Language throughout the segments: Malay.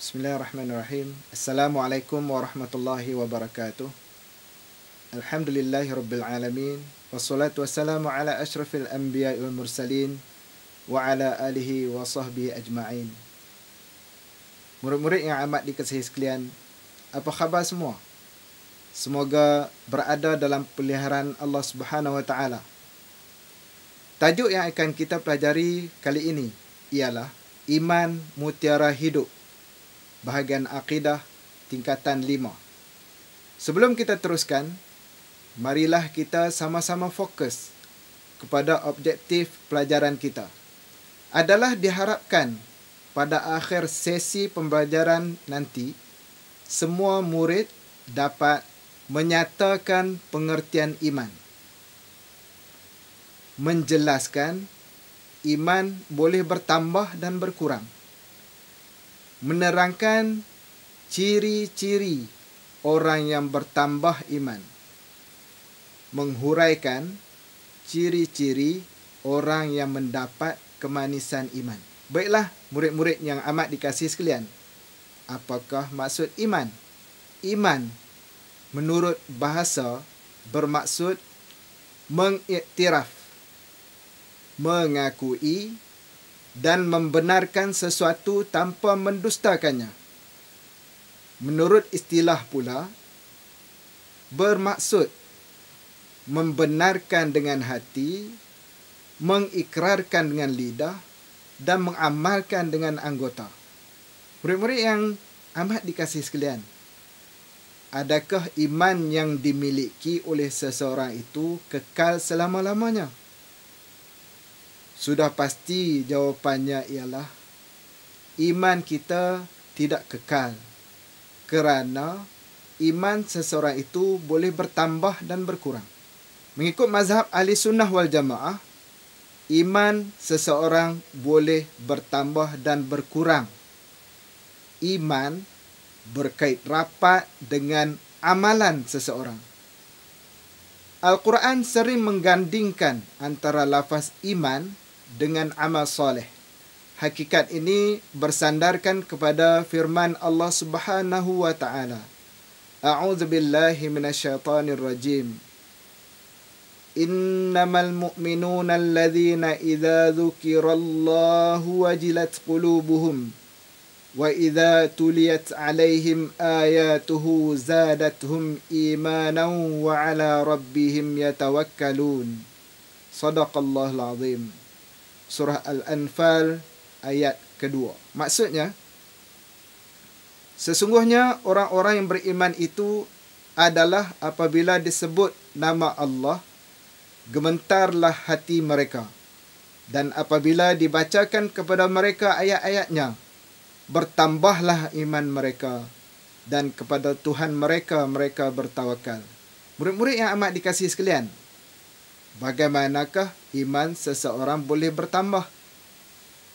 Bismillahirrahmanirrahim. Assalamualaikum warahmatullahi wabarakatuh. Alhamdulillahirabbil alamin. Wassalatu wassalamu ala asyrafil anbiya'i wal mursalin wa ala alihi wa sahbihi ajma'in. Murid-murid yang amat dikasihi sekalian, apa khabar semua? Semoga berada dalam peliharaan Allah Subhanahu wa taala. Tajuk yang akan kita pelajari kali ini ialah Iman Mutiara Hidup, bahagian akidah tingkatan 5. Sebelum kita teruskan, marilah kita sama-sama fokus kepada objektif pelajaran kita. Adalah diharapkan pada akhir sesi pembelajaran nanti, semua murid dapat menyatakan pengertian iman. Menjelaskan iman boleh bertambah dan berkurang. Menerangkan ciri-ciri orang yang bertambah iman. Menghuraikan ciri-ciri orang yang mendapat kemanisan iman. Baiklah, murid-murid yang amat dikasihi sekalian. Apakah maksud iman? Iman, menurut bahasa, bermaksud mengiktiraf, mengakui dan membenarkan sesuatu tanpa mendustakannya. Menurut istilah pula, bermaksud membenarkan dengan hati, mengikrarkan dengan lidah, dan mengamalkan dengan anggota. Murid-murid yang amat dikasihi sekalian, adakah iman yang dimiliki oleh seseorang itu kekal selama-lamanya? Sudah pasti jawapannya ialah iman kita tidak kekal, kerana iman seseorang itu boleh bertambah dan berkurang. Mengikut mazhab ahli sunnah wal jamaah, iman seseorang boleh bertambah dan berkurang. Iman berkait rapat dengan amalan seseorang. Al-Quran sering menggandingkan antara lafaz iman dengan amal soleh. Hakikat ini bersandarkan kepada firman Allah Subhanahu wa taala. A'udzu billahi minasyaitonir rajim. Innamal mu'minuna alladzina idza dzukirallahu wajilat qulubuhum wa idza tuliyat 'alaihim ayatuhu zadatuhum imanan wa 'ala rabbihim yatawakkalun. Shadaqallahul azim. Surah Al-Anfal ayat kedua. Maksudnya, sesungguhnya orang-orang yang beriman itu adalah apabila disebut nama Allah, gementarlah hati mereka. Dan apabila dibacakan kepada mereka ayat-ayatnya, bertambahlah iman mereka. Dan kepada Tuhan mereka bertawakal. Murid-murid yang amat dikasihi sekalian, bagaimanakah iman seseorang boleh bertambah?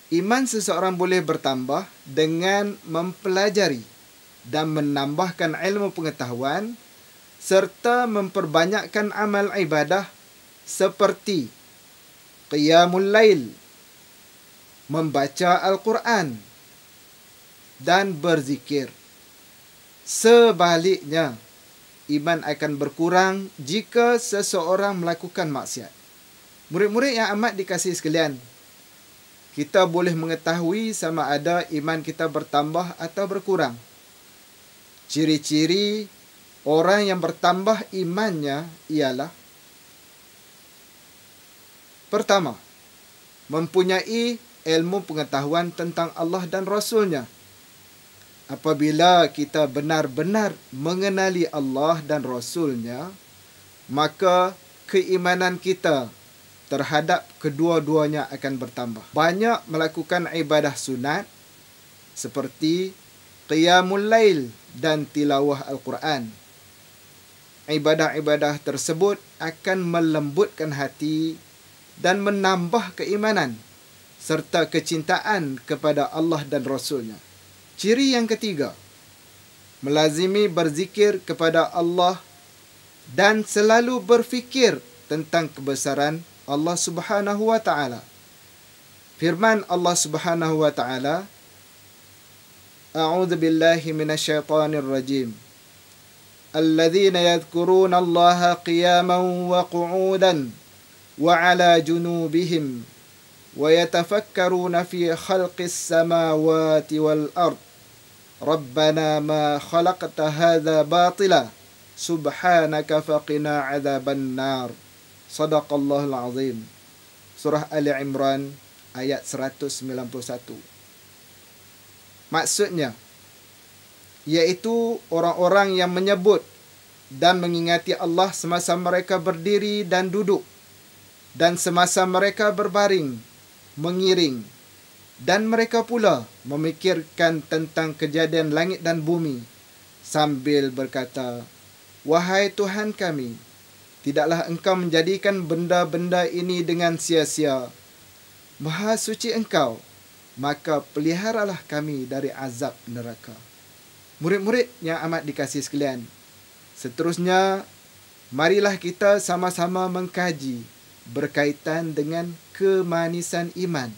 Iman seseorang boleh bertambah dengan mempelajari dan menambahkan ilmu pengetahuan serta memperbanyakkan amal ibadah seperti qiyamul lail, membaca Al-Quran dan berzikir. Sebaliknya, iman akan berkurang jika seseorang melakukan maksiat. Murid-murid yang amat dikasihi sekalian, kita boleh mengetahui sama ada iman kita bertambah atau berkurang. Ciri-ciri orang yang bertambah imannya ialah: pertama, mempunyai ilmu pengetahuan tentang Allah dan Rasulnya. Apabila kita benar-benar mengenali Allah dan Rasulnya, maka keimanan kita terhadap kedua-duanya akan bertambah. Banyak melakukan ibadah sunat seperti qiyamul lail dan tilawah Al-Quran. Ibadah-ibadah tersebut akan melembutkan hati dan menambah keimanan serta kecintaan kepada Allah dan Rasulnya. Ciri yang ketiga, melazimi berzikir kepada Allah dan selalu berfikir tentang kebesaran Allah Subhanahu wa taala. Firman Allah Subhanahu wa taala, A'udzu billahi minasyaitonir rajim. Alladzina yadhkuruna Allaha qiyaman wa qu'udan wa 'ala junubihim wa yatafakkaruna fi khalqis samawati wal ard. Rabbana ma khalaqta hadza batila subhanaka faqina 'adzaban nar. Shadaqallahul azim. Surah Ali Imran ayat 191. Maksudnya iaitu orang-orang yang menyebut dan mengingati Allah semasa mereka berdiri dan duduk, dan semasa mereka berbaring, mengiring, dan mereka pula memikirkan tentang kejadian langit dan bumi sambil berkata, "Wahai Tuhan kami, tidaklah Engkau menjadikan benda-benda ini dengan sia-sia. Maha suci Engkau, maka peliharalah kami dari azab neraka." Murid-murid yang amat dikasihi sekalian, seterusnya marilah kita sama-sama mengkaji berkaitan dengan kemanisan iman.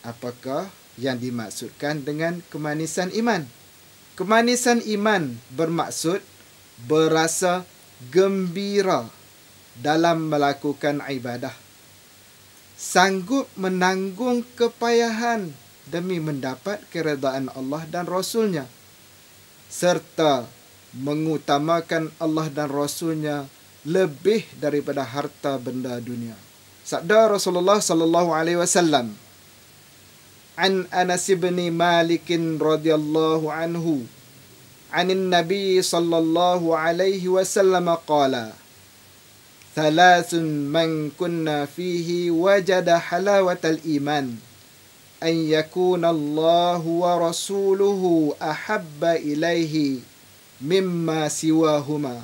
Apakah yang dimaksudkan dengan kemanisan iman? Kemanisan iman bermaksud berasa gembira dalam melakukan ibadah, sanggup menanggung kepayahan demi mendapat keredaan Allah dan Rasul-Nya, serta mengutamakan Allah dan Rasul-Nya lebih daripada harta benda dunia. Sabda Rasulullah sallallahu alaihi wasallam, an Anas bin Malik radhiyallahu anhu, anin Nabi sallallahu alaihi wasallam qala, thalathun man kunna fihi wajada halawatal iman, an yakuna Allah wa rasuluhu ahabba ilaihi mimma siwahuma,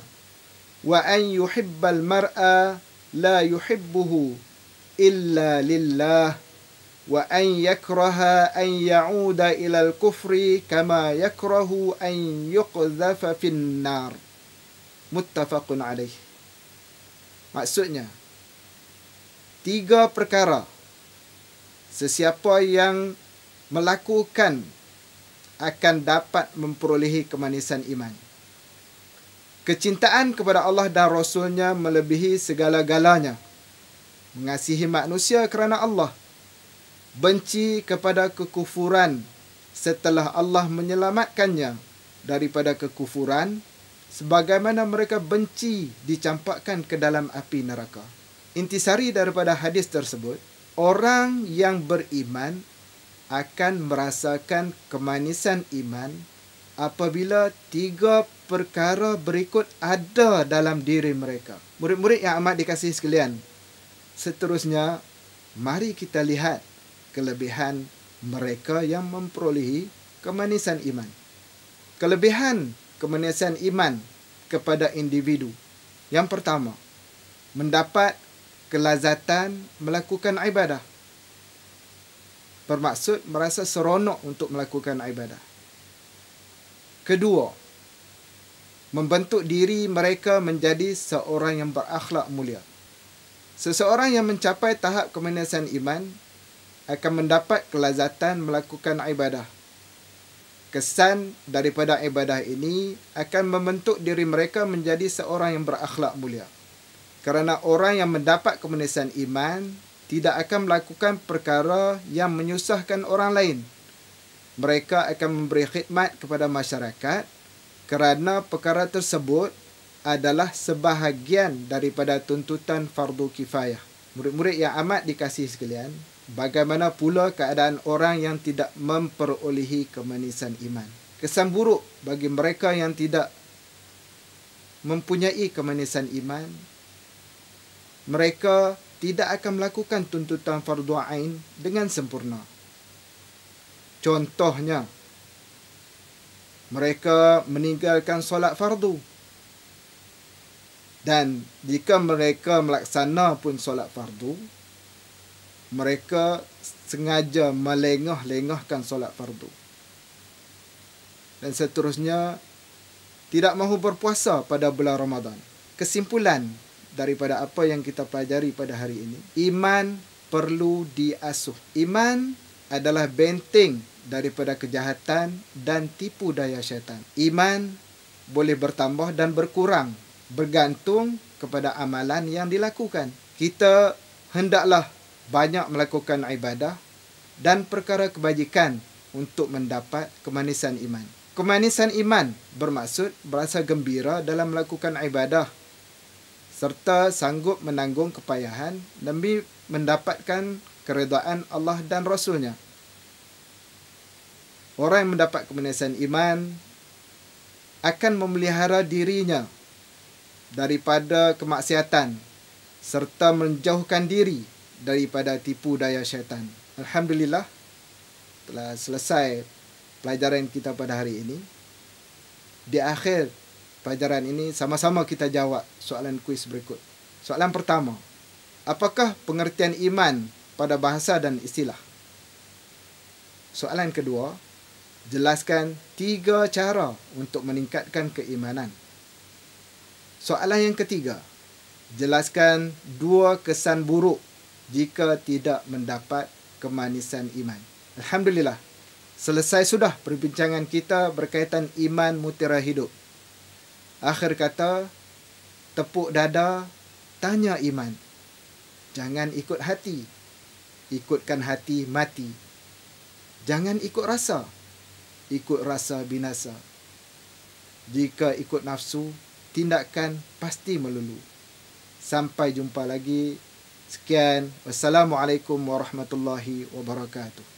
wa an yuhibbal mar'a la yuhibbuhu illa lillah, wa an yakraha an ya'uda ilal kufri kama yakrahu an yuqdhafa fin nar. Muttafaqun alaih. Maksudnya, 3 perkara sesiapa yang melakukan akan dapat memperolehi kemanisan iman. Kecintaan kepada Allah dan Rasul-Nya melebihi segala-galanya. Mengasihi manusia kerana Allah. Benci kepada kekufuran setelah Allah menyelamatkannya daripada kekufuran, sebagaimana mereka benci dicampakkan ke dalam api neraka. Intisari daripada hadis tersebut, orang yang beriman akan merasakan kemanisan iman apabila 3 perkara berikut ada dalam diri mereka. Murid-murid yang amat dikasihi sekalian, seterusnya mari kita lihat kelebihan mereka yang memperolehi kemanisan iman. Kelebihan kemanisan iman kepada individu. Yang pertama, mendapat kelazatan melakukan ibadah. Bermaksud merasa seronok untuk melakukan ibadah. Kedua, membentuk diri mereka menjadi seorang yang berakhlak mulia. Seseorang yang mencapai tahap kemanisan iman akan mendapat kelazatan melakukan ibadah. Kesan daripada ibadah ini akan membentuk diri mereka menjadi seorang yang berakhlak mulia. Kerana orang yang mendapat kemanisan iman tidak akan melakukan perkara yang menyusahkan orang lain. Mereka akan memberi khidmat kepada masyarakat kerana perkara tersebut adalah sebahagian daripada tuntutan fardu kifayah. Murid-murid yang amat dikasihi sekalian, bagaimana pula keadaan orang yang tidak memperolehi kemanisan iman? Kesan buruk bagi mereka yang tidak mempunyai kemanisan iman, mereka tidak akan melakukan tuntutan fardu ain dengan sempurna. Contohnya, mereka meninggalkan solat fardu. Dan jika mereka melaksana pun solat fardu, mereka sengaja melengah-lengahkan solat fardu. Dan seterusnya, tidak mahu berpuasa pada bulan Ramadan. Kesimpulan daripada apa yang kita pelajari pada hari ini, iman perlu diasuh. Iman adalah benteng daripada kejahatan dan tipu daya syaitan. Iman boleh bertambah dan berkurang bergantung kepada amalan yang dilakukan. Kita hendaklah banyak melakukan ibadah dan perkara kebajikan untuk mendapat kemanisan iman. Kemanisan iman bermaksud berasa gembira dalam melakukan ibadah serta sanggup menanggung kepayahan demi mendapatkan keredaan Allah dan Rasulnya. Orang yang mendapat kemanisan iman akan memelihara dirinya daripada kemaksiatan serta menjauhkan diri daripada tipu daya syaitan. Alhamdulillah, telah selesai pelajaran kita pada hari ini. Di akhir pelajaran ini sama-sama kita jawab soalan kuis berikut. Soalan pertama, apakah pengertian iman pada bahasa dan istilah? Soalan kedua, jelaskan 3 cara untuk meningkatkan keimanan. Soalan yang ketiga, jelaskan 2 kesan buruk jika tidak mendapat kemanisan iman. Alhamdulillah, selesai sudah perbincangan kita berkaitan iman mutiara hidup. Akhir kata, tepuk dada, tanya iman. Jangan ikut hati. Ikutkan hati mati. Jangan ikut rasa. Ikut rasa binasa. Jika ikut nafsu, tindakan pasti melulu. Sampai jumpa lagi. Sekian. Wassalamualaikum warahmatullahi wabarakatuh.